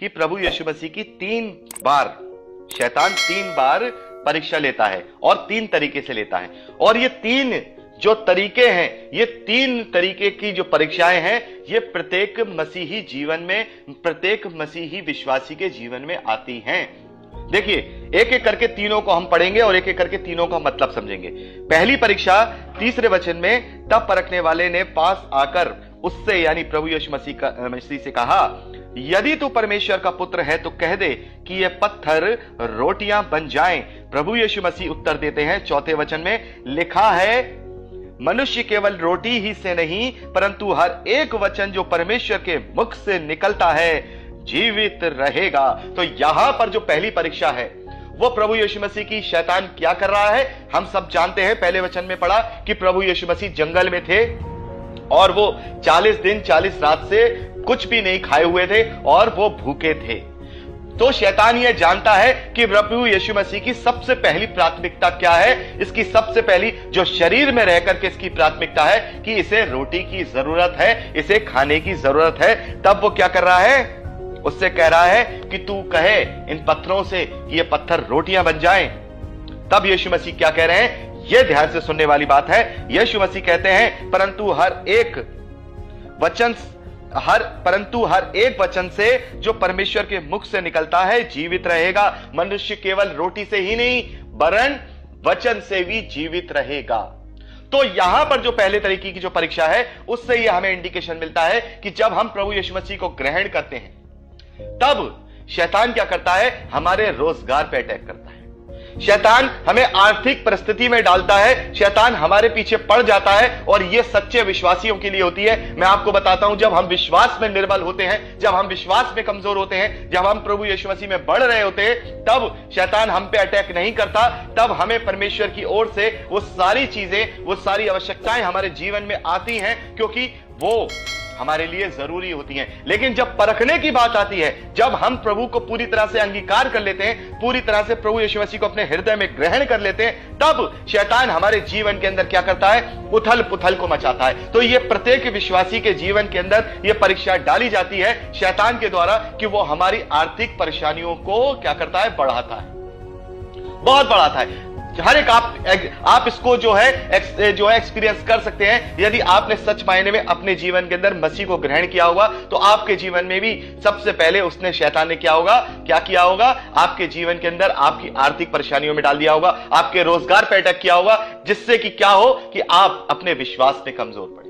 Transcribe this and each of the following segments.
कि प्रभु यीशु मसीह की 3 बार शैतान 3 बार परीक्षा लेता है और 3 तरीके से लेता है। और ये 3 जो तरीके हैं, ये 3 तरीके की जो परीक्षाएं हैं, ये प्रत्येक मसीही जीवन में, प्रत्येक मसीही विश्वासी के जीवन में आती हैं। देखिए, एक एक करके तीनों को हम पढ़ेंगे और एक एक करके तीनों का मतलब समझेंगे। पहली परीक्षा 3 वचन में, तब परखने वाले ने पास आकर उससे यानी प्रभु यीशु मसीह से कहा, यदि तू परमेश्वर का पुत्र है तो कह दे कि ये पत्थर रोटियां बन जाएं। प्रभु यीशु मसीह उत्तर देते हैं 4 वचन में, लिखा है मनुष्य केवल रोटी ही से नहीं परंतु हर एक वचन जो परमेश्वर के मुख से निकलता है जीवित रहेगा। तो यहां पर जो पहली परीक्षा है वो प्रभु यीशु मसीह की शैतान क्या कर रहा है, हम सब जानते हैं। पहले वचन में पढ़ा कि प्रभु यीशु मसीह जंगल में थे और वो 40 दिन 40 रात से कुछ भी नहीं खाए हुए थे और वो भूखे थे। तो शैतान यह जानता है कि प्रभु यीशु मसीह की सबसे पहली प्राथमिकता क्या है। इसकी सबसे पहली जो शरीर में रहकर के इसकी प्राथमिकता है कि इसे रोटी की जरूरत है, इसे खाने की जरूरत है। तब वो क्या कर रहा है, उससे कह रहा है कि तू कहे इन पत्थरों से कि ये पत्थर रोटियां बन जाएं। तब यीशु मसीह क्या कह रहे हैं, यह ध्यान से सुनने वाली बात है। यीशु मसीह कहते हैं परंतु हर एक वचन से जो परमेश्वर के मुख से निकलता है जीवित रहेगा। मनुष्य केवल रोटी से ही नहीं वरन वचन से भी जीवित रहेगा। तो यहां पर जो पहले तरीके की जो परीक्षा है उससे यह हमें इंडिकेशन मिलता है कि जब हम प्रभु यीशु मसीह को ग्रहण करते हैं तब शैतान क्या करता है, हमारे रोजगार पे अटैक करता है। शैतान हमें आर्थिक परिस्थिति में डालता है, शैतान हमारे पीछे पड़ जाता है और यह सच्चे विश्वासियों के लिए होती है। मैं आपको बताता हूं, जब हम विश्वास में निर्बल होते हैं, जब हम विश्वास में कमजोर होते हैं, जब हम प्रभु यीशु मसीह में बढ़ रहे होते हैं, तब शैतान हम पे अटैक नहीं करता। तब हमें परमेश्वर की ओर से वो सारी चीजें, वो सारी आवश्यकताएं हमारे जीवन में आती हैं क्योंकि वो हमारे लिए जरूरी होती हैं। लेकिन जब परखने की बात आती है, जब हम प्रभु को पूरी तरह से अंगीकार कर लेते हैं, पूरी तरह से प्रभु यीशु मसीह को अपने हृदय में ग्रहण कर लेते हैं, तब शैतान हमारे जीवन के अंदर क्या करता है, उथल पुथल को मचाता है। तो ये प्रत्येक विश्वासी के जीवन के अंदर ये परीक्षा डाली जाती है शैतान के द्वारा कि वो हमारी आर्थिक परेशानियों को क्या करता है, बढ़ाता है, बहुत बढ़ाता है। हर एक आप इसको जो है एक्सपीरियंस कर सकते हैं। यदि आपने सच मायने में अपने जीवन के अंदर मसीह को ग्रहण किया होगा तो आपके जीवन में भी सबसे पहले उसने, शैतान ने क्या किया होगा, आपके जीवन के अंदर आपकी आर्थिक परेशानियों में डाल दिया होगा, आपके रोजगार पे अटैक किया होगा, जिससे कि क्या हो कि आप अपने विश्वास में कमजोर पड़े।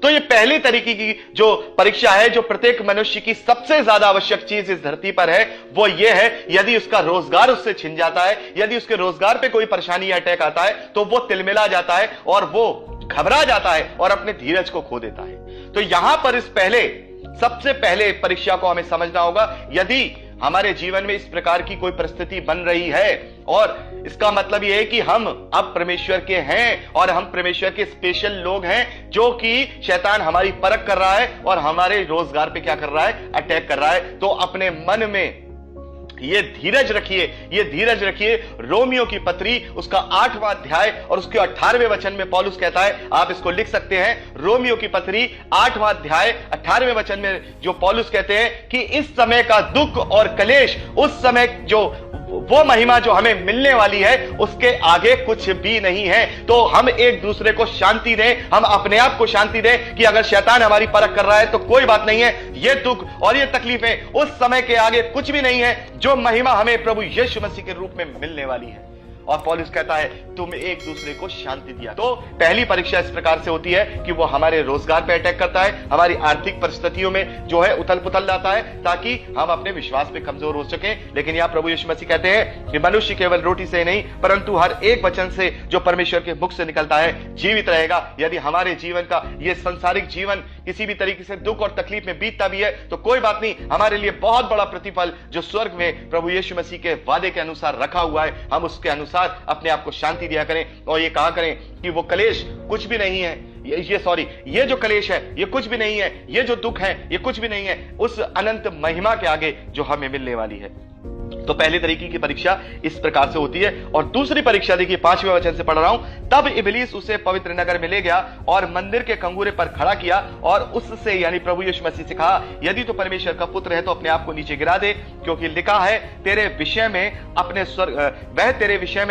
तो ये पहली तरीके की जो परीक्षा है, जो प्रत्येक मनुष्य की सबसे ज्यादा आवश्यक चीज इस धरती पर है, वो ये है, यदि उसका रोजगार उससे छिन जाता है, यदि उसके रोजगार पे कोई परेशानी या अटैक आता है तो वो तिलमिला जाता है और वो घबरा जाता है और अपने धीरज को खो देता है। तो यहां पर सबसे पहले परीक्षा को हमें समझना होगा। यदि हमारे जीवन में इस प्रकार की कोई परिस्थिति बन रही है और इसका मतलब यह है कि हम अब परमेश्वर के हैं और हम परमेश्वर के स्पेशल लोग हैं, जो कि शैतान हमारी परख कर रहा है और हमारे रोजगार पे क्या कर रहा है, अटैक कर रहा है। तो अपने मन में ये धीरज रखिए। रोमियो की पत्री उसका 8वां अध्याय और उसके 18वें वचन में पौलुस कहता है, आप इसको लिख सकते हैं, रोमियो की पत्री 8वां अध्याय 18वें वचन में जो पौलुस कहते हैं कि इस समय का दुख और कलेश, उस समय जो वो महिमा जो हमें मिलने वाली है उसके आगे कुछ भी नहीं है। तो हम एक दूसरे को शांति दें, हम अपने आप को शांति दें कि अगर शैतान हमारी परख कर रहा है तो कोई बात नहीं है, ये दुख और ये तकलीफें उस समय के आगे कुछ भी नहीं है जो महिमा हमें प्रभु यीशु मसीह के रूप में मिलने वाली है। और पौलुस कहता है तुम एक दूसरे को शांति दिया। तो पहली परीक्षा इस प्रकार से होती है कि वो हमारे रोजगार पे अटैक करता है, हमारी आर्थिक परिस्थितियों में जो है उथल पुथल लाता है ताकि हम अपने विश्वास पे कमजोर हो सकें। लेकिन यहाँ प्रभु यीशु मसीह कहते हैं कि मनुष्य केवल रोटी से नहीं परंतु हर एक वचन से जो परमेश्वर के मुख से निकलता है जीवित रहेगा। यदि हमारे जीवन का ये संसारिक जीवन किसी भी तरीके से दुख और तकलीफ में बीतता भी है तो कोई बात नहीं, हमारे लिए बहुत बड़ा प्रतिफल जो स्वर्ग में प्रभु यीशु मसीह के वादे के अनुसार रखा हुआ है, हम उसके अनुसार अपने आप को शांति दिया करें और ये कहा करें कि वो कलेश कुछ भी नहीं है, ये जो कलेश है ये कुछ भी नहीं है, ये जो दुख है ये कुछ भी नहीं है उस अनंत महिमा के आगे जो हमें मिलने वाली है। तो पहले तरीके की परीक्षा इस प्रकार से होती है। और दूसरी परीक्षा देखिए 5वें वचन से पढ़ रहा हूं, तब इब्लीस उसे पवित्र नगर में ले गया और मंदिर के कंगूरे पर खड़ा किया और उससे यानी प्रभु यीशु मसीह से कहा, यदि तू परमेश्वर का पुत्र है तो अपने आप को नीचे गिरा दे, क्योंकि लिखा है तेरे विषय में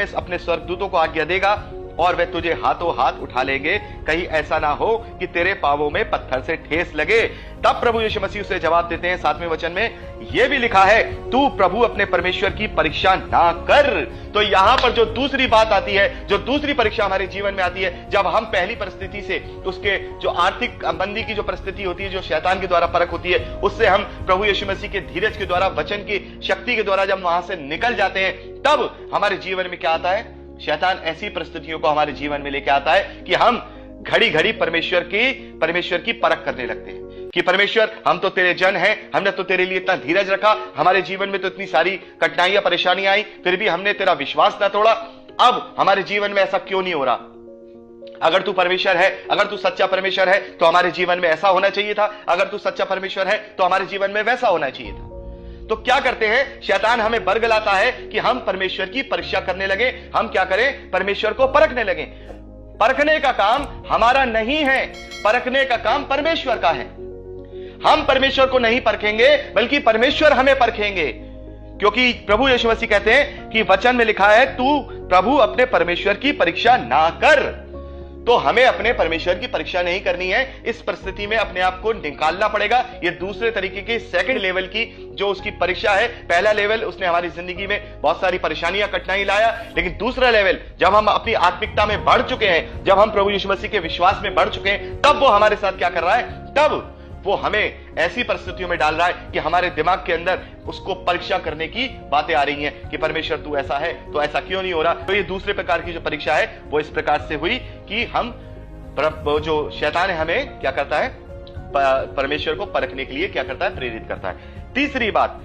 अपने स्वर्गदूतों को आज्ञा देगा और वे तुझे हाथों हाथ उठा लेंगे, कहीं ऐसा ना हो कि तेरे पांवों में पत्थर से ठेस लगे। तब प्रभु यीशु मसीह उसे जवाब देते हैं 7वें वचन में, यह भी लिखा है तू प्रभु अपने परमेश्वर की परीक्षा ना कर। तो यहां पर जो दूसरी बात आती है, जो दूसरी परीक्षा हमारे जीवन में आती है, जब हम पहली परिस्थिति से उसके जो आर्थिक मंदी की जो परिस्थिति होती है, जो शैतान के द्वारा परख होती है, उससे हम प्रभु यीशु मसीह के धीरज के द्वारा, वचन की शक्ति के द्वारा जब वहां से निकल जाते हैं, तब हमारे जीवन में क्या आता है, शैतान ऐसी परिस्थितियों को हमारे जीवन में लेके आता है कि हम घड़ी घड़ी परमेश्वर की परख करने लगते हैं कि परमेश्वर, हम तो तेरे जन हैं, हमने तो तेरे लिए इतना धीरज रखा, हमारे जीवन में तो इतनी सारी कठिनाइयां परेशानियां आई, फिर भी हमने तेरा विश्वास ना तोड़ा, अब हमारे जीवन में ऐसा क्यों नहीं हो रहा? अगर तू परमेश्वर है, अगर तू सच्चा परमेश्वर है तो हमारे जीवन में ऐसा होना चाहिए था, अगर तू सच्चा परमेश्वर है तो हमारे जीवन में वैसा होना चाहिए था। तो क्या करते हैं, शैतान हमें बरगलाता है कि हम परमेश्वर की परीक्षा करने लगे, हम क्या करें, परमेश्वर को परखने लगे। परखने का काम हमारा नहीं है, परखने का काम परमेश्वर का है। हम परमेश्वर को नहीं परखेंगे बल्कि परमेश्वर हमें परखेंगे, क्योंकि प्रभु यीशु मसीह कहते हैं कि वचन में लिखा है तू प्रभु अपने परमेश्वर की परीक्षा ना कर। तो हमें अपने परमेश्वर की परीक्षा नहीं करनी है, इस परिस्थिति में अपने आप को निकालना पड़ेगा। ये दूसरे तरीके की सेकंड लेवल की जो उसकी परीक्षा है, पहला लेवल उसने हमारी जिंदगी में बहुत सारी परेशानियां कठिनाई लाया, लेकिन दूसरा लेवल जब हम अपनी आत्मिकता में बढ़ चुके हैं, जब हम प्रभु यीशु मसीह के विश्वास में बढ़ चुके हैं, तब वो हमारे साथ क्या कर रहा है, तब वो हमें ऐसी परिस्थितियों में डाल रहा है कि हमारे दिमाग के अंदर उसको परीक्षा करने की बातें आ रही हैं कि परमेश्वर तू ऐसा है तो ऐसा क्यों नहीं हो रहा। तो ये दूसरे प्रकार की जो परीक्षा है वो इस प्रकार से हुई कि हम जो शैतान है हमें क्या करता है, परमेश्वर को परखने के लिए क्या करता है, प्रेरित करता है। तीसरी बात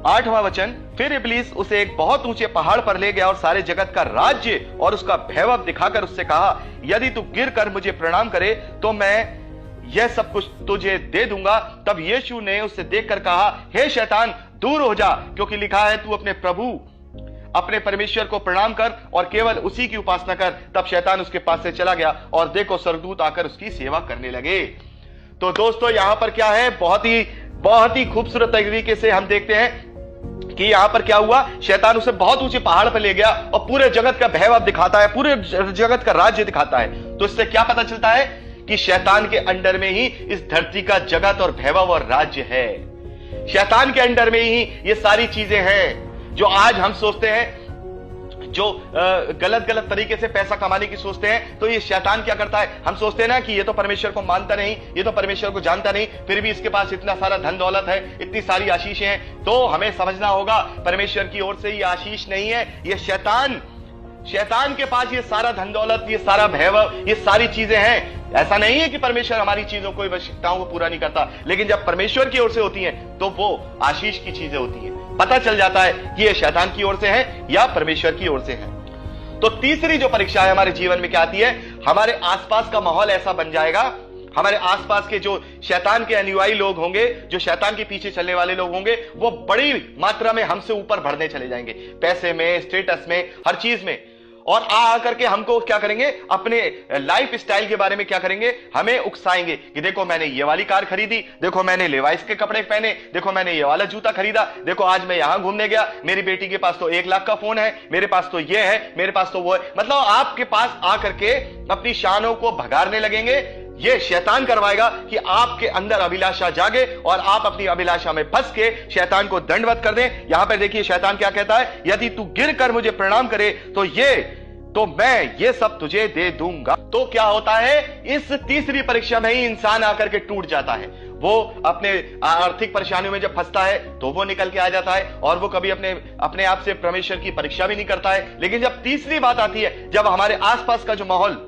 8वां वचन, फिर इब्लीस उसे एक बहुत ऊंचे पहाड़ पर ले गया और सारे जगत का राज्य और उसका वैभव दिखाकर उससे कहा, यदि तू गिर कर मुझे प्रणाम करे तो मैं यह सब कुछ तुझे दे दूंगा। तब यीशु ने उससे देखकर कहा, हे शैतान दूर हो जा, क्योंकि लिखा है तू अपने प्रभु अपने परमेश्वर को प्रणाम कर और केवल उसी की उपासना कर। तब शैतान उसके पास से चला गया और देखो स्वर्गदूत आकर उसकी सेवा करने लगे। तो दोस्तों यहां पर क्या है, बहुत ही खूबसूरत तरीके से हम देखते हैं कि यहां पर क्या हुआ, शैतान उसे बहुत ऊंचे पहाड़ पर ले गया और पूरे जगत का वैभव दिखाता है, पूरे जगत का राज्य दिखाता है। तो इससे क्या पता चलता है कि शैतान के अंडर में ही इस धरती का जगत और वैभव और राज्य है। शैतान के अंडर में ही ये सारी चीजें हैं जो आज हम सोचते हैं, जो गलत तरीके से पैसा कमाने की सोचते हैं। तो ये शैतान क्या करता है, हम सोचते हैं ना कि ये तो परमेश्वर को मानता नहीं, ये तो परमेश्वर को जानता नहीं, फिर भी इसके पास इतना सारा धन दौलत है, इतनी सारी आशीष हैं। तो हमें समझना होगा परमेश्वर की ओर से ये आशीष नहीं है, ये शैतान के पास ये सारा धन दौलत, ये सारा वैभव, ये सारी चीजें हैं। ऐसा नहीं है कि परमेश्वर हमारी चीजों को, आवश्यकताओं को पूरा नहीं करता, लेकिन जब परमेश्वर की ओर से होती हैं तो वो आशीष की चीजें होती हैं। पता चल जाता है कि ये शैतान की ओर से है या परमेश्वर की ओर से है। तो तीसरी जो परीक्षा है हमारे जीवन में क्या आती है, हमारे आसपास का माहौल ऐसा बन जाएगा, हमारे आसपास के जो शैतान के अनुयायी लोग होंगे, जो शैतान के पीछे चलने वाले लोग होंगे, वो बड़ी मात्रा में हमसे ऊपर बढ़ने चले जाएंगे, पैसे में, स्टेटस में, हर चीज में। और आकर के हमको क्या करेंगे, अपने लाइफ स्टाइल के बारे में क्या करेंगे, हमें उकसाएंगे कि देखो मैंने ये वाली कार खरीदी, देखो मैंने लेवाइस के कपड़े पहने, देखो मैंने ये वाला जूता खरीदा, देखो आज मैं यहां घूमने गया, मेरी बेटी के पास तो 1 लाख का फोन है, मेरे पास तो ये है, मेरे पास तो वो है। मतलब आपके पास आकर के अपनी शानों को भगाड़ने लगेंगे। ये शैतान करवाएगा कि आपके अंदर अभिलाषा जागे और आप अपनी अभिलाषा में फंस के शैतान को दंडवत कर दें। यहां पर देखिए शैतान क्या कहता है, यदि तू गिर कर मुझे प्रणाम करे तो मैं ये सब तुझे दे दूंगा। तो क्या होता है, इस तीसरी परीक्षा में ही इंसान आकर के टूट जाता है। वो अपने आर्थिक परेशानियों में जब फंसता है तो वो निकल के आ जाता है और वो कभी अपने आप से परमेश्वर की परीक्षा भी नहीं करता है। लेकिन जब तीसरी बात आती है, जब हमारे आसपास का जो माहौल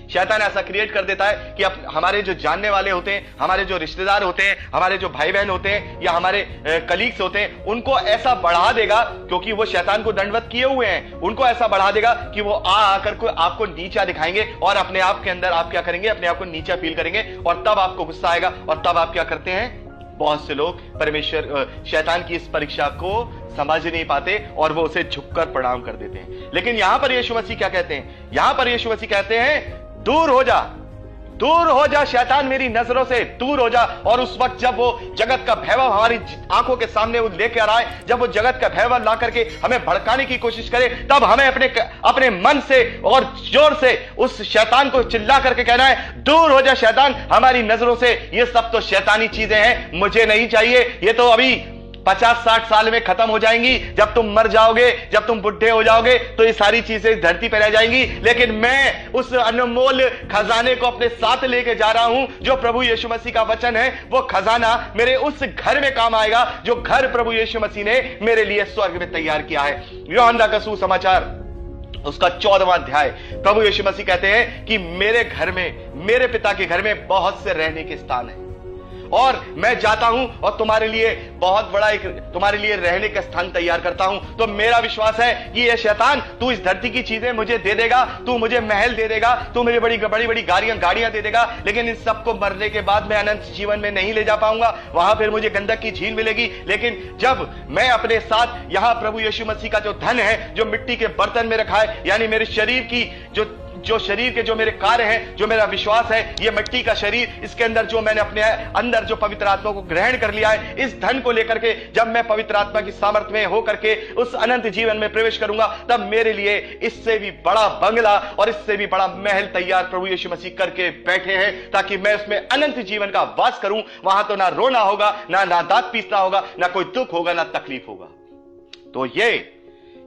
शैतान ऐसा क्रिएट कर देता है कि हमारे जो जानने वाले होते हैं, हमारे जो रिश्तेदार होते हैं, हमारे जो भाई बहन होते हैं या हमारे कलीग्स होते हैं, उनको ऐसा बढ़ा देगा, क्योंकि वो शैतान को दंडवत किए हुए हैं, उनको ऐसा बढ़ा देगा कि वो आकर को आपको नीचा दिखाएंगे और अपने आप के अंदर आप क्या करेंगे, अपने आप को नीचा फील करेंगे और तब आपको गुस्सा आएगा और तब आप क्या करते हैं, बहुत से लोग शैतान की इस परीक्षा को समझ नहीं पाते और वो उसे झुककर प्रणाम कर देते हैं। लेकिन यहां पर यीशु मसीह क्या कहते हैं? यहां पर यीशु मसीह कहते हैं, दूर हो जा शैतान, मेरी नजरों से दूर हो जा। और उस वक्त जब वो जगत का वैभव हमारी आंखों के सामने वो लेकर आए, जब वो जगत का वैभव ला करके हमें भड़काने की कोशिश करे, तब हमें अपने मन से और जोर से उस शैतान को चिल्ला करके कहना है, दूर हो जा शैतान हमारी नजरों से, ये सब तो शैतानी चीजें हैं, मुझे नहीं चाहिए, ये तो अभी 50-60 साल में खत्म हो जाएंगी, जब तुम मर जाओगे, जब तुम बुढ़े हो जाओगे तो ये सारी चीजें धरती पर रह जाएंगी। लेकिन मैं उस अनमोल खजाने को अपने साथ लेके जा रहा हूं जो प्रभु यीशु मसीह का वचन है। वो खजाना मेरे उस घर में काम आएगा जो घर प्रभु यीशु मसीह ने मेरे लिए स्वर्ग में तैयार किया है। यूहन्ना का सुसमाचार उसका 14वां अध्याय, प्रभु यीशु मसीह कहते हैं कि मेरे घर में, मेरे पिता के घर में बहुत से रहने के स्थान है और मैं जाता हूं और तुम्हारे लिए बहुत बड़ा एक तुम्हारे लिए रहने का स्थान तैयार करता हूं। तो मेरा विश्वास है कि ये शैतान, तू इस धरती की चीजें मुझे दे देगा, तू मुझे महल दे देगा, तू मुझे बड़ी बड़ी गाड़ियां दे देगा, लेकिन इन सबको मरने के बाद मैं अनंत जीवन में नहीं ले जा पाऊंगा। वहां फिर मुझे गंधक की झील मिलेगी। लेकिन जब मैं अपने साथ यहां प्रभु यीशु मसीह का जो धन है, जो मिट्टी के बर्तन में रखा है, यानी मेरे शरीर की जो शरीर के जो मेरे कार्य हैं, जो मेरा विश्वास है, ये मिट्टी का शरीर, इसके अंदर जो मैंने अपने अंदर जो पवित्र आत्मा को ग्रहण कर लिया है, इस धन को लेकर के जब मैं पवित्र आत्मा की सामर्थ्य में होकर के उस अनंत जीवन में प्रवेश करूंगा, तब मेरे लिए इससे भी बड़ा बंगला और इससे भी बड़ा महल तैयार प्रभु यीशु मसीह करके बैठे हैं, ताकि मैं उसमें अनंत जीवन का वास करूं। वहां तो ना रोना होगा, ना दांत पीसना होगा, ना कोई दुख होगा, ना तकलीफ होगा। तो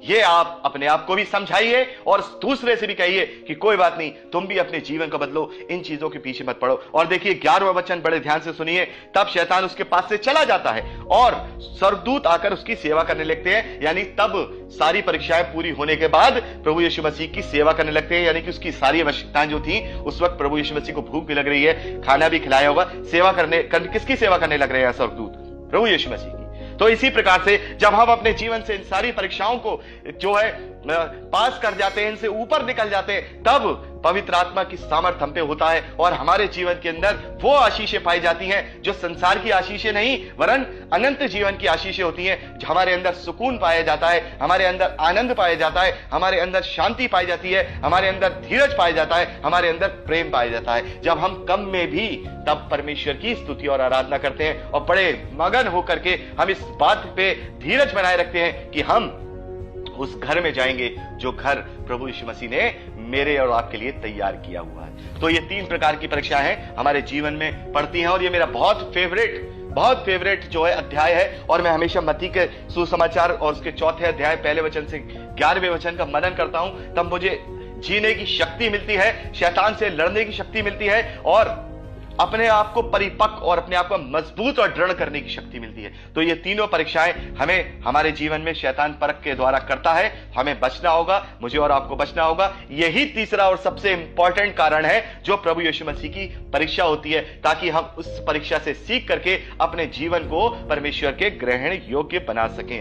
ये आप अपने आप को भी समझाइए और दूसरे से भी कहिए कि कोई बात नहीं, तुम भी अपने जीवन को बदलो, इन चीजों के पीछे मत पड़ो। और देखिए 11वां वचन बड़े ध्यान से सुनिए, तब शैतान उसके पास से चला जाता है और स्वर्गदूत आकर उसकी सेवा करने लगते हैं। यानी तब सारी परीक्षाएं पूरी होने के बाद प्रभु यीशु मसीह की सेवा करने लगते हैं। यानी कि उसकी सारी आवश्यकताएं जो थी, उस वक्त प्रभु यीशु मसीह को भूख भी लग रही है, खाना भी खिलाया होगा, किसकी सेवा करने लग रहे हैं स्वर्गदूत? प्रभु यीशु मसीह की। तो इसी प्रकार से जब हम अपने जीवन से इन सारी परीक्षाओं को जो है पास कर जाते हैं, इनसे ऊपर निकल जाते हैं, तब पवित्र आत्मा की सामर्थ हम पे होता है और हमारे जीवन के अंदर वो आशीषें पाई जाती हैं जो संसार की आशीषें नहीं, वरन अनंत जीवन की आशीषें होती हैं। हमारे अंदर सुकून पाया जाता है, हमारे अंदर आनंद पाया जाता है, हमारे अंदर शांति पाई जाती है, हमारे अंदर धीरज पाया जाता है, हमारे अंदर प्रेम पाया जाता है। जब हम कम में भी तब परमेश्वर की स्तुति और आराधना करते हैं और बड़े मगन होकर के हम इस बात पे धीरज बनाए रखते हैं कि हम उस घर में जाएंगे जो घर प्रभु यीशु मसीह ने मेरे और आपके लिए तैयार किया हुआ है। तो ये 3 प्रकार की परीक्षाएं हैं हमारे जीवन में पड़ती हैं और ये मेरा बहुत फेवरेट जो है अध्याय है। और मैं हमेशा मत्ती के सुसमाचार और उसके 4थे अध्याय 1 वचन से 11वें वचन का मनन करता हूं, तब मुझे जीने की शक्ति मिलती है, शैतान से लड़ने की शक्ति मिलती है और अपने आप को परिपक्व और अपने आप को मजबूत और दृढ़ करने की शक्ति मिलती है। तो ये तीनों परीक्षाएं हमें हमारे जीवन में शैतान परख के द्वारा करता है। हमें बचना होगा, मुझे और आपको बचना होगा। यही तीसरा और सबसे इंपॉर्टेंट कारण है जो प्रभु यीशु मसीह की परीक्षा होती है, ताकि हम उस परीक्षा से सीख करके अपने जीवन को परमेश्वर के ग्रहण योग्य बना सकें।